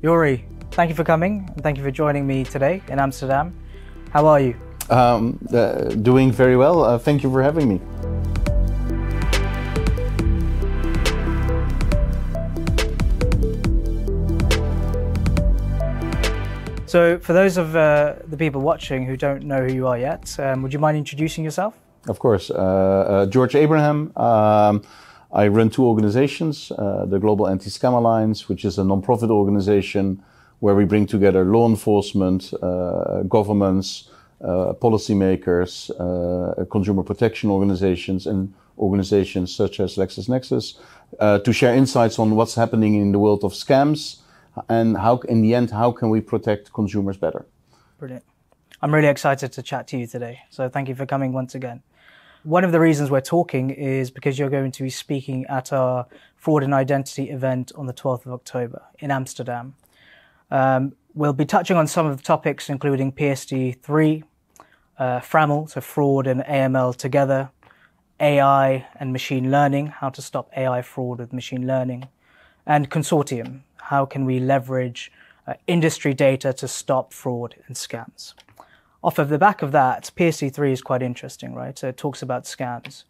Jorij, thank you for coming and thank you for joining me today in Amsterdam. How are you? Doing very well. Thank you for having me. So for those of the people watching who don't know who you are yet, would you mind introducing yourself? Of course. Jorij Abrahams. I run two organizations, the Global Anti Scam Alliance, which is a non-profit organization where we bring together law enforcement, governments, policymakers, consumer protection organizations, and organizations such as LexisNexis to share insights on what's happening in the world of scams and how, in the end, how can we protect consumers better. Brilliant. I'm really excited to chat to you today, so thank you for coming once again. One of the reasons we're talking is because you're going to be speaking at our Fraud and Identity event on the 12th of October in Amsterdam. We'll be touching on some of the topics including PSD3, FRAML, so fraud and AML together, AI and machine learning, how to stop AI fraud with machine learning, and consortium, how can we leverage industry data to stop fraud and scams. Off of the back of that, PSD3 is quite interesting, right? So it talks about scams.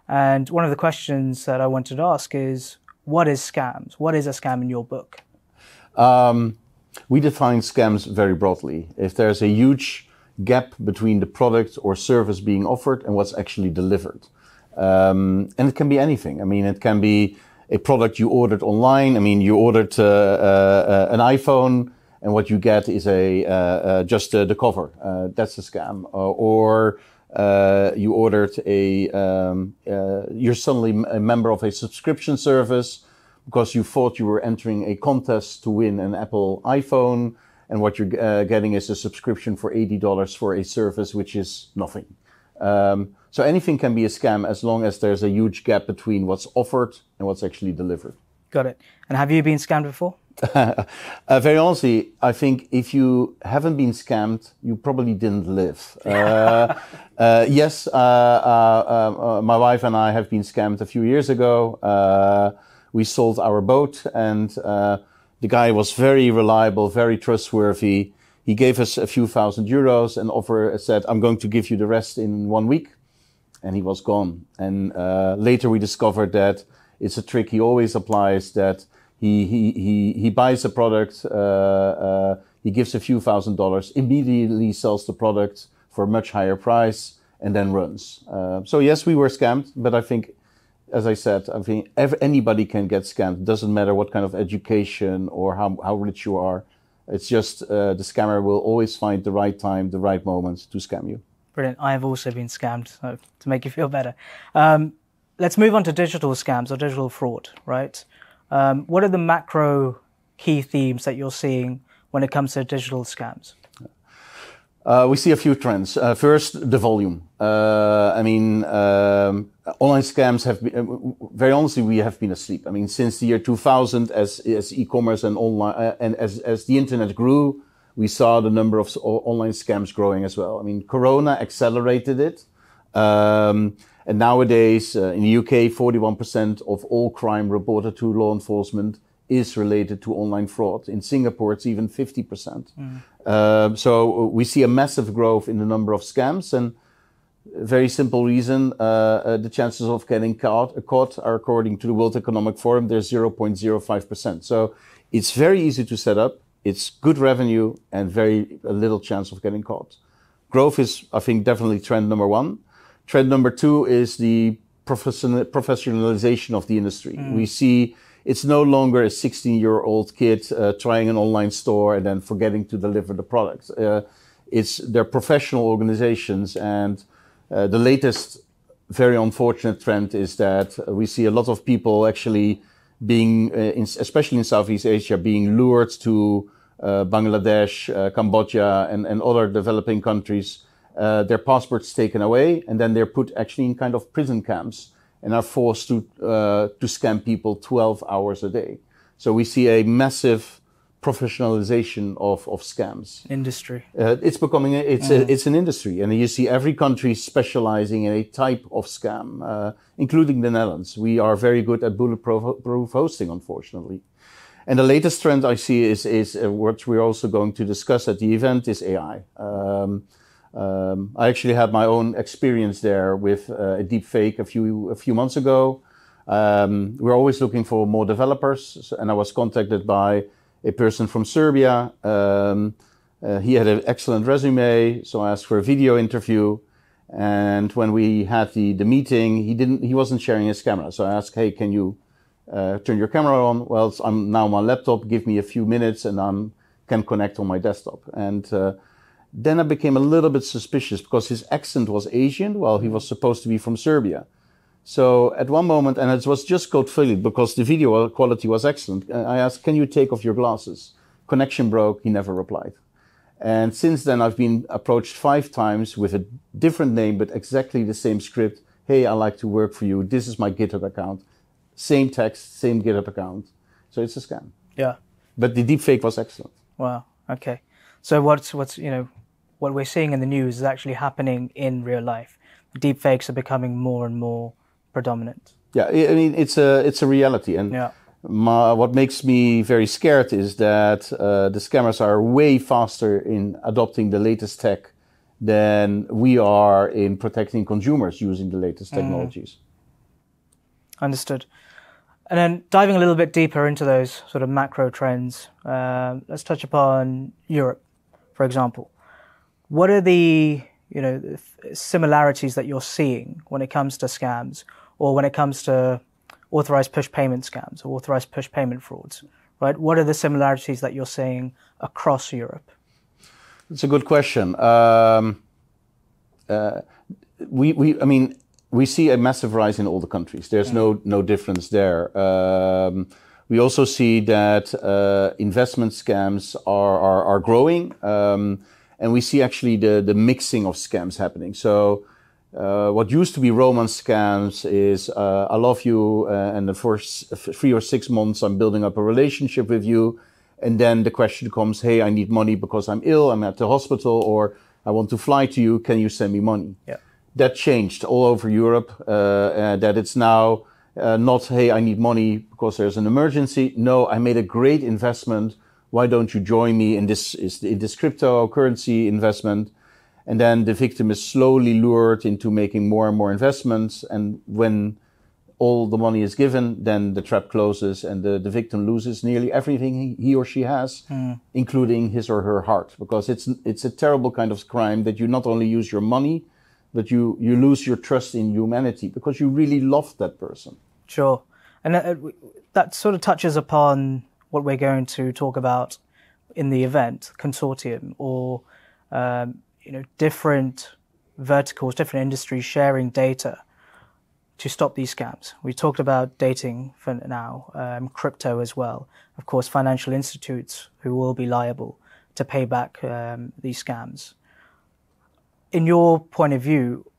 And one of the questions that I wanted to ask is, what is scams? What is a scam in your book? We define scams very broadly. If there's a huge gap between the product or service being offered and what's actually delivered. And it can be anything. I mean, it can be a product you ordered online. I mean, you ordered an iPhone, and what you get is just the cover. That's a scam. Or you ordered you're suddenly a member of a subscription service because you thought you were entering a contest to win an Apple iPhone, and what you're getting is a subscription for $80 for a service which is nothing. So anything can be a scam as long as there's a huge gap between what's offered and what's actually delivered. Got it. And have you been scammed before? Very honestly, I think if you haven't been scammed, you probably didn't live. Yes, my wife and I have been scammed a few years ago. We sold our boat, and the guy was very reliable, very trustworthy. He gave us a few €1,000 and said, I'm going to give you the rest in 1 week. And he was gone. And later we discovered that it's a trick he always applies, that he buys a product, he gives a few $1,000, immediately sells the product for a much higher price, and then runs. So yes, we were scammed, but I think, as I said, I think anybody can get scammed. It doesn't matter what kind of education or how rich you are. It's just the scammer will always find the right time, the right moment to scam you. Brilliant. I have also been scammed, so to make you feel better. Let's move on to digital scams or digital fraud, right? What are the macro key themes that you're seeing when it comes to digital scams? We see a few trends. First, the volume. I mean, online scams have been, very honestly, we have been asleep. I mean, since the year 2000, as e-commerce and online, and as the internet grew, we saw the number of online scams growing as well. I mean, Corona accelerated it. And nowadays, in the UK, 41% of all crime reported to law enforcement is related to online fraud. In Singapore, it's even 50%. So we see a massive growth in the number of scams, and a very simple reason, the chances of getting caught are, according to the World Economic Forum, they're 0.05%. So it's very easy to set up. It's good revenue and very little chance of getting caught. Growth is, I think, definitely trend number one. Trend number two is the professionalization of the industry. We see it's no longer a 16-year-old kid trying an online store and then forgetting to deliver the product. They're professional organizations, and the latest very unfortunate trend is that we see a lot of people actually being, especially in Southeast Asia, being lured to Bangladesh, Cambodia, and other developing countries. Their passports taken away, and then they're put actually in kind of prison camps and are forced to scam people 12 hours a day. So we see a massive professionalization of scams. Industry. It's becoming, it's an industry, and you see every country specializing in a type of scam, including the Netherlands. We are very good at bulletproof hosting, unfortunately. And the latest trend I see is what we're also going to discuss at the event is AI. I actually had my own experience there with a deep fake a few months ago. We're always looking for more developers, and I was contacted by a person from Serbia. He had an excellent resume, so I asked for a video interview. And when we had the meeting, he wasn't sharing his camera. So I asked, hey, can you turn your camera on? Well, I'm now on my laptop. Give me a few minutes, and I can connect on my desktop. And then I became a little bit suspicious because his accent was Asian, while he was supposed to be from Serbia. So at one moment, and it was just code-filled because the video quality was excellent, I asked, can you take off your glasses? Connection broke. He never replied. And since then, I've been approached 5 times with a different name, but exactly the same script. Hey, I like to work for you. This is my GitHub account. Same text, same GitHub account. So it's a scam. Yeah. But the deepfake was excellent. Wow. Okay. So what's what we're seeing in the news is actually happening in real life. Deepfakes are becoming more and more predominant. Yeah. I mean, it's a reality. And yeah. What makes me very scared is that the scammers are way faster in adopting the latest tech than we are in protecting consumers using the latest technologies. Understood. And then diving a little bit deeper into those sort of macro trends, let's touch upon Europe, for example. What are the similarities that you're seeing when it comes to scams, or when it comes to authorized push payment scams or authorized push payment frauds, right? What are the similarities that you're seeing across Europe? It's a good question. We see a massive rise in all the countries. There's no difference there. We also see that investment scams are growing, and we see actually the mixing of scams happening. So what used to be romance scams is I love you, and the first 3 or 6 months I'm building up a relationship with you, and then the question comes, hey, I need money because I'm ill, I'm at the hospital, or I want to fly to you, can you send me money? Yeah. That changed all over Europe, that it's now not, hey, I need money because there's an emergency. No, I made a great investment. Why don't you join me in this cryptocurrency investment? And then the victim is slowly lured into making more and more investments. And when all the money is given, then the trap closes and the victim loses nearly everything he or she has, including his or her heart. Because it's a terrible kind of crime that you not only use your money, but you lose your trust in humanity because you really love that person. Sure. And that sort of touches upon what we're going to talk about in the event, consortium, or different verticals, different industries sharing data to stop these scams. We talked about dating for now, crypto as well. Of course, financial institutes who will be liable to pay back these scams. In your point of view,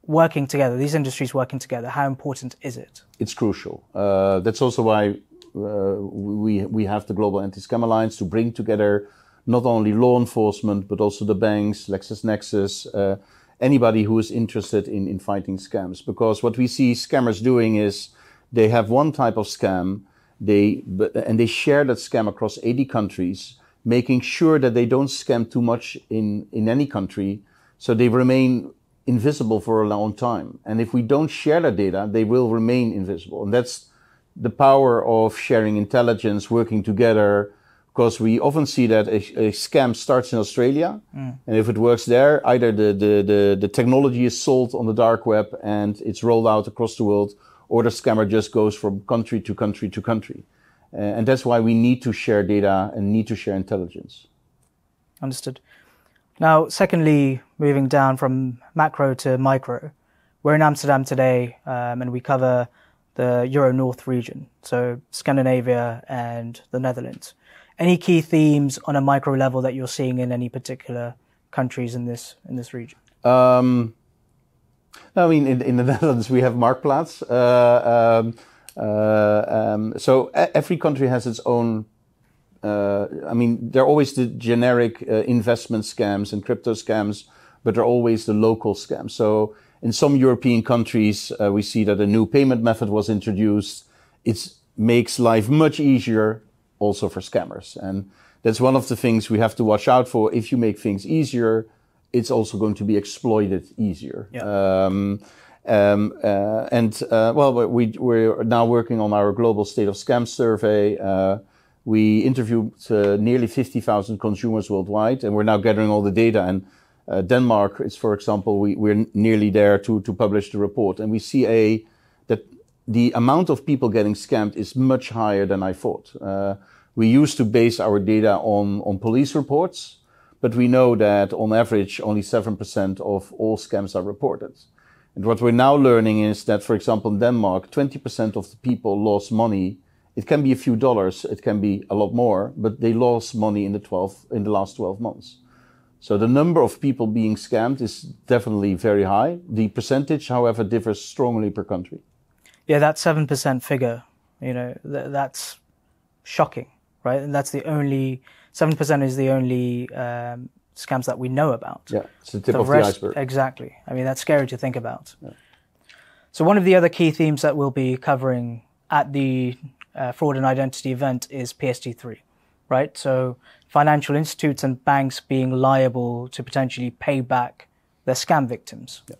working together, these industries working together, how important is it? It's crucial. That's also why we have the Global Anti Scam Alliance to bring together not only law enforcement, but also the banks, LexisNexis, anybody who is interested in fighting scams. Because what we see scammers doing is they have one type of scam, and they share that scam across 80 countries, making sure that they don't scam too much in any country, so they remain invisible for a long time. And if we don't share that data, they will remain invisible. And that's the power of sharing intelligence, working together, because we often see that a scam starts in Australia, and if it works there, either the technology is sold on the dark web and it's rolled out across the world, or the scammer just goes from country to country to country. And that's why we need to share data and need to share intelligence. Understood. Now, secondly, moving down from macro to micro, we're in Amsterdam today, and we cover the Euro-North region, so Scandinavia and the Netherlands. Any key themes on a micro level that you're seeing in any particular countries in this region? I mean, in the Netherlands we have Marktplaats. So every country has its own. There are always the generic investment scams and crypto scams, but there are always the local scams. So in some European countries, we see that a new payment method was introduced. It makes life much easier also for scammers. And that's one of the things we have to watch out for. If you make things easier, it's also going to be exploited easier. Yeah. We're now working on our global state of scam survey. We interviewed nearly 50,000 consumers worldwide, and we're now gathering all the data. And Denmark is, for example, we're nearly there to publish the report, and we see that the amount of people getting scammed is much higher than I thought. We used to base our data on police reports, but we know that on average only 7% of all scams are reported. And what we're now learning is that, for example, in Denmark, 20% of the people lost money. It can be a few dollars, it can be a lot more, but they lost money in the last 12 months. So the number of people being scammed is definitely very high. The percentage, however, differs strongly per country. Yeah, that 7% figure, that's shocking, right? And that's 7% is the only scams that we know about. Yeah, it's the tip of the iceberg. Exactly. I mean, that's scary to think about. Yeah. So one of the other key themes that we'll be covering at the fraud and identity event is PSD3, right? So financial institutes and banks being liable to potentially pay back their scam victims. Yeah.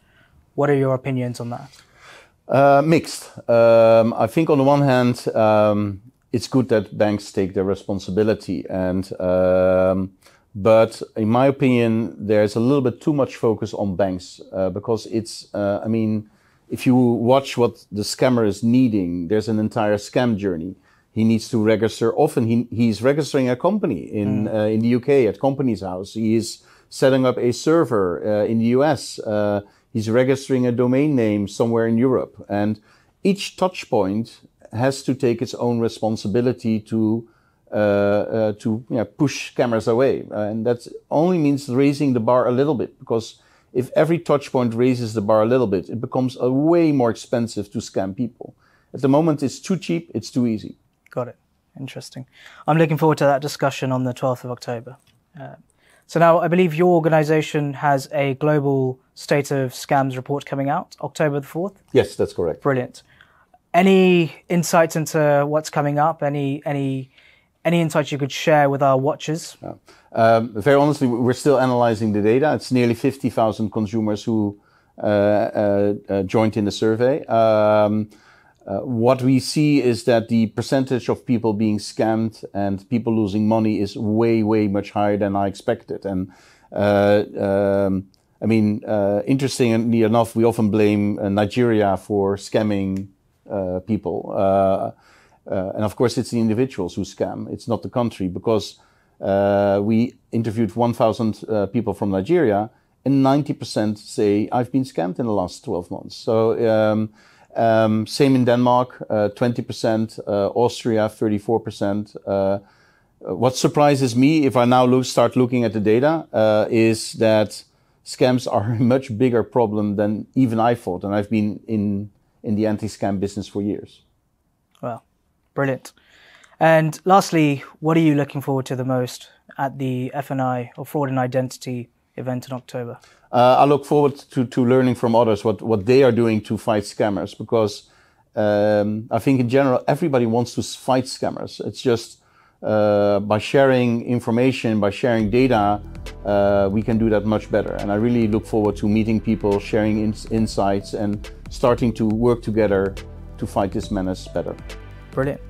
What are your opinions on that? Mixed. I think on the one hand, it's good that banks take their responsibility, but in my opinion, there's a little bit too much focus on banks because it's. If you watch what the scammer is needing, there's an entire scam journey. He needs to register. Often he's registering a company in the UK at Companies House. He is setting up a server in the US. He's registering a domain name somewhere in Europe. And each touch point has to take its own responsibility to push scammers away. And that only means raising the bar a little bit, because if every touch point raises the bar a little bit, it becomes way more expensive to scam people. At the moment, it's too cheap, it's too easy. Got it. Interesting. I'm looking forward to that discussion on the 12th of October. So now I believe your organization has a global state of scams report coming out, October the 4th? Yes, that's correct. Brilliant. Any insights into what's coming up? Any insights you could share with our watchers? Very honestly, we're still analyzing the data. It's nearly 50,000 consumers who joined in the survey. What we see is that the percentage of people being scammed and people losing money is way, way much higher than I expected. And interestingly enough, we often blame Nigeria for scamming people. And of course, it's the individuals who scam. It's not the country, because we interviewed 1,000 people from Nigeria, and 90% say, I've been scammed in the last 12 months. So same in Denmark, 20%, Austria, 34%. What surprises me, if I now start looking at the data, is that scams are a much bigger problem than even I thought. And I've been in the anti-scam business for years. Well, brilliant. And lastly, what are you looking forward to the most at the F&I, or Fraud and Identity event in October? I look forward to learning from others what they are doing to fight scammers, because I think in general everybody wants to fight scammers. It's just by sharing information, by sharing data, we can do that much better. And I really look forward to meeting people, sharing insights, and starting to work together to fight this menace better. Brilliant.